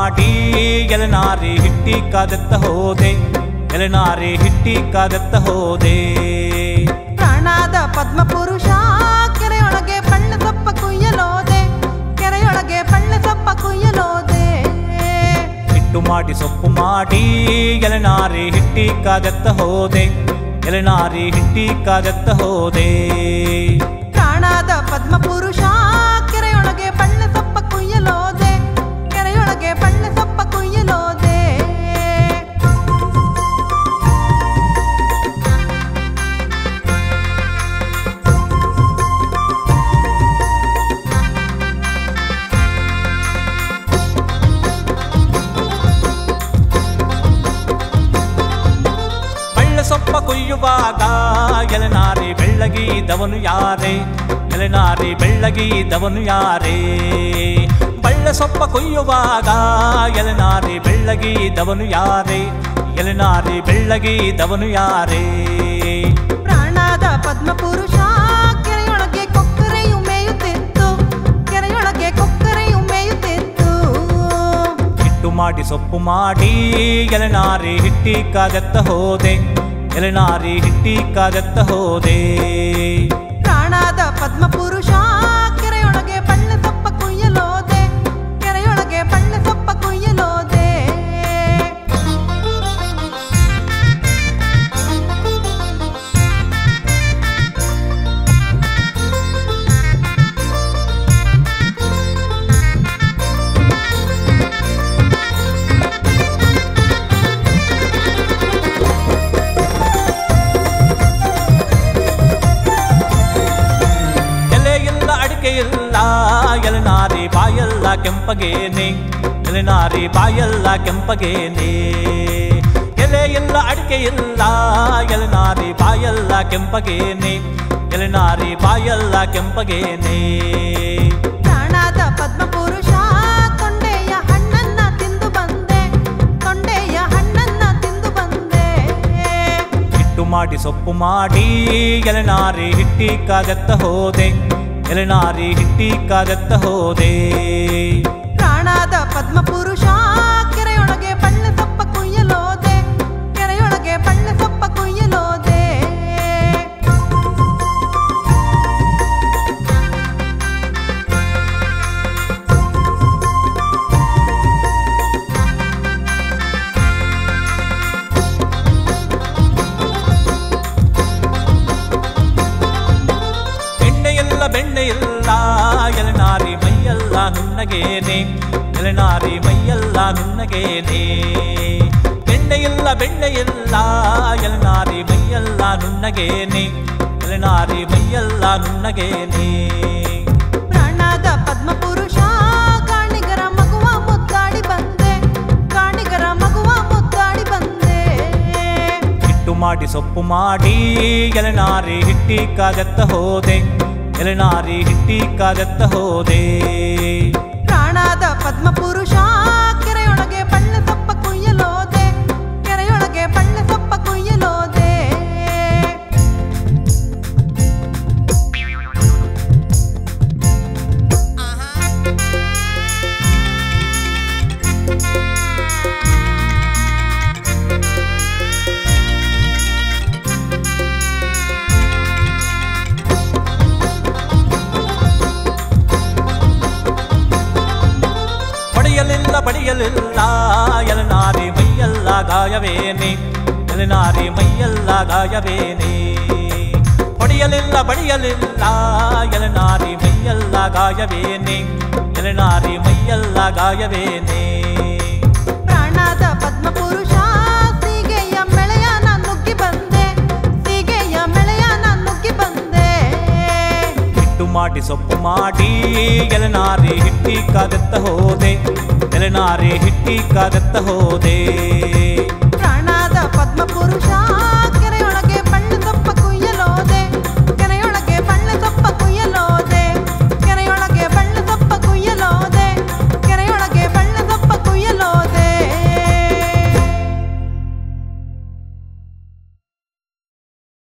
ಮಾಡಿ ಎಲೆನಾರಿ ಹಿಟ್ಟಿ ಕಾದೆತ್ತ ಹೋದೆ, ಎಲೆನಾರಿ ಹಿಟ್ಟಿ ಕಾದೆತ್ತ ಹೋದೆ. ಪ್ರಾಣಾದ ಪದ್ಮಪುರುಷ ಕೆರೆಯೊಳಗೆ ಬಳ್ಳ ಸೊಪ್ಪ ಕುಯ್ಯಲೋದೆ, ಕೆರೆಯೊಳಗೆ ಬಳ್ಳ ಸೊಪ್ಪ ಕುಯ್ಯಲೋದೆ. ಹಿಟ್ಟು ಮಾಡಿ ಸೊಪ್ಪು ಮಾಡಿ ಎಲೆನಾರಿ ಹಿಟ್ಟಿ ಕಾದೆತ್ತ ಹೋದೆ, ಎಲೆನಾರಿ ಹಿಟ್ಟಿ ಕಾದೆತ್ತ ಹೋದೆ. ಪ್ರಾಣಾದ ಪದ್ಮಪುರುಷ ಕೆರೆಯೊಳಗೆ ಬಳ್ಳ ಸೊಪ್ಪ ಕುಯ್ಯಲೋದೆ, ಕೆರೆಯೊಳಗೆ ಬಳ್ಳ ಸೊಪ್ಪ ಕುಯ್ಯಲೋದೆ. ಸೊಪ್ಪ ಕೊಯ್ಯುವಾಗ ಎಲೆನಾರಿ ಬೆಳ್ಳಗಿದವನು ಯಾರೇ, ಎಲೆನಾರಿ ಬೆಳ್ಳಗಿದವನು ಯಾರೇ. ಬಳ್ಳ ಸೊಪ್ಪ ಕೊಯ್ಯುವಾಗ ಎಲೆನಾರಿ ಬೆಳ್ಳಗಿದವನು ಯಾರೇ, ಎಲೆನಾರಿ ಬೆಳ್ಳಗಿದವನು ಯಾರೇ. ಪ್ರಾಣಾದ ಪದ್ಮಪುರುಷ ಕೆರೆಯೊಳಗೆ ಕೊಕ್ಕರೆಯು ಮೇಯುತ್ತಿತ್ತು, ಕೆರೆಯೊಳಗೆ ಕೊಕ್ಕರೆಯು ಮೇಯುತ್ತಿತ್ತು. ಹಿಟ್ಟು ಮಾಡಿ ಸೊಪ್ಪು ಮಾಡಿ ಎಲೆನಾರಿ ಹಿಟ್ಟಿ ಕಾದೆತ್ತ ಹೋದೆ, ಎಲೆನಾರಿ ಹಿಟ್ಟಿ ಕಾದೆತ್ತ ಹೋದೆ. ಪ್ರಾಣಾದ ಪದ್ಮಪುರುಷ ಕೆರೆಯೊಳಗೆ ಬಳ್ಳ ಸೊಪ್ಪ ಕುಯ್ಯಲೋದೆ, ಕೆರೆಯೊಳಗೆ ಬಳ್ಳ ಸೊಪ್ಪ ಕುಯ್ಯಲೋದೆ. ಇಲ್ಲ ಎಲೆನಾರಿ ಬಾಯೆಲ್ಲ ಕೆಂಪಗೇನೆ, ಎಲೆನಾರಿ ಬಾಯೆಲ್ಲ ಕೆಂಪಗೇನೆ. ಎಲೆ ಇಲ್ಲ ಅಡಿಕೆ ಇಲ್ಲ ಎಲೆನಾರಿ ಬಾಯೆಲ್ಲ ಕೆಂಪಗೇನೆ, ಎಲೆನಾರಿ ಬಾಯೆಲ್ಲ ಕೆಂಪಗೇನೆ. ಪ್ರಾಣಾದ ಪದ್ಮಪುರುಷ ತೊಂಡೆಯ ಹಣ್ಣನ್ನ ತಿಂದು ಬಂದೆ, ತೊಂಡೆಯ ಹಣ್ಣನ್ನ ತಿಂದು ಬಂದೆ. ಹಿಟ್ಟು ಮಾಡಿ ಸೊಪ್ಪು ಮಾಡಿ ಎಲೆನಾರಿ ಹಿಟ್ಟಿ ಕಾದೆತ್ತ ಹೋದೆ, ಎಲೆನಾರಿ ಹಿಟ್ಟಿ ಕಾದೆತ್ತ ಹೋದೆ. ಪ್ರಾಣಾದ ಪದ್ಮಪುರುಷ ಕೆರೆಯೊಳಗೆ ಬಳ್ಳ ಸೊಪ್ಪ ಕುಯ್ಯಲೋದೆ, ಕೆರೆಯೊಳಗೆ ಬಳ್ಳ ಸೊಪ್ಪ ಕುಯ್ಯಲೋದೆ. ಬೆಣ್ಣೆ ಇಲ್ಲ ಎಲೆನಾರಿ ಮೈಯೆಲ್ಲ ನುಣ್ಣಗೇನೆ, ಎಲೆನಾರಿ ಮೈಯೆಲ್ಲ ನುಣ್ಣಗೇನೆ. ಬೆಣ್ಣೆ ಇಲ್ಲ ಎಲೆನಾರಿ ಮೈಯೆಲ್ಲ ನುಣ್ಣಗೇನೆ, ಎಲೆನಾರಿ ಮೈಯೆಲ್ಲ ನುಣ್ಣಗೇನೆ. ಪ್ರಾಣಾದ ಪದ್ಮಪುರುಷ ಕಾಣಿಗರ ಮಗುವ ಮುದ್ದಾಡಿ ಬಂದೆ, ಕಾಣಿಗರ ಮಗುವ ಮುದ್ದಾಡಿ ಬಂದೆ. ಹಿಟ್ಟು ಮಾಡಿ ಸೊಪ್ಪು ಮಾಡಿ ಎಲೆನಾರಿ ಹಿಟ್ಟಿ ಕಾದೆತ್ತ ಹೋದೆ, ಎಲೆನಾರಿ ಹಿಟ್ಟಿ ಕಾದೆತ್ತ ಹೋದೆ. ಪ್ರಾಣಾದ ಪದ್ಮಪುರುಷ ಕೆರೆಯೊಳಗೆ ಬಳ್ಳ ಸೊಪ್ಪ ಕುಯ್ಯಲೋದೆ, ಕೆರೆಯೊಳಗೆ ಬಳ್ಳ ಸೊಪ್ಪ ಕುಯ್ಯಲೋದೆ. ಬಡಿಯಲಿಲ್ಲ ಎಲೆನಾರಿ ಮೈಯೆಲ್ಲ ಗಾಯವೇನೆ, ಎಲೆನಾರಿ ಮೈಯೆಲ್ಲ ಗಾಯವೇನೆ. ಹೊಡೆಯಲಿಲ್ಲ ಬಡಿಯಲಿಲ್ಲ ಎಲೆನಾರಿ ಮೈಯೆಲ್ಲ ಗಾಯವೇನೆ, ಎಲೆನಾರಿ ಮೈಯೆಲ್ಲ ಗಾಯವೇನೆ. ಪ್ರಾಣಾದ ಪದ್ಮಪುರುಷ ಸೀಗೆಯ ಮೆಳೆಯನ ನುಗ್ಗಿ ಬಂದೆ, ಸೀಗೆಯ ಮೆಳೆಯನ ನುಗ್ಗಿ ಬಂದೆ. ಹಿಟ್ಟು ಮಾಡಿ ಸೊಪ್ಪು ಮಾಡಿ ಎಲೆನಾರಿ ಹಿಟ್ಟಿ ಕಾದೆತ್ತ ಹೋದೆ, ಎಲೆನಾರಿ ಹಿಟ್ಟಿ ಕಾದೆತ್ತ ಹೋದೆ. ಪ್ರಾಣಾದ ಪದ್ಮಪುರುಷ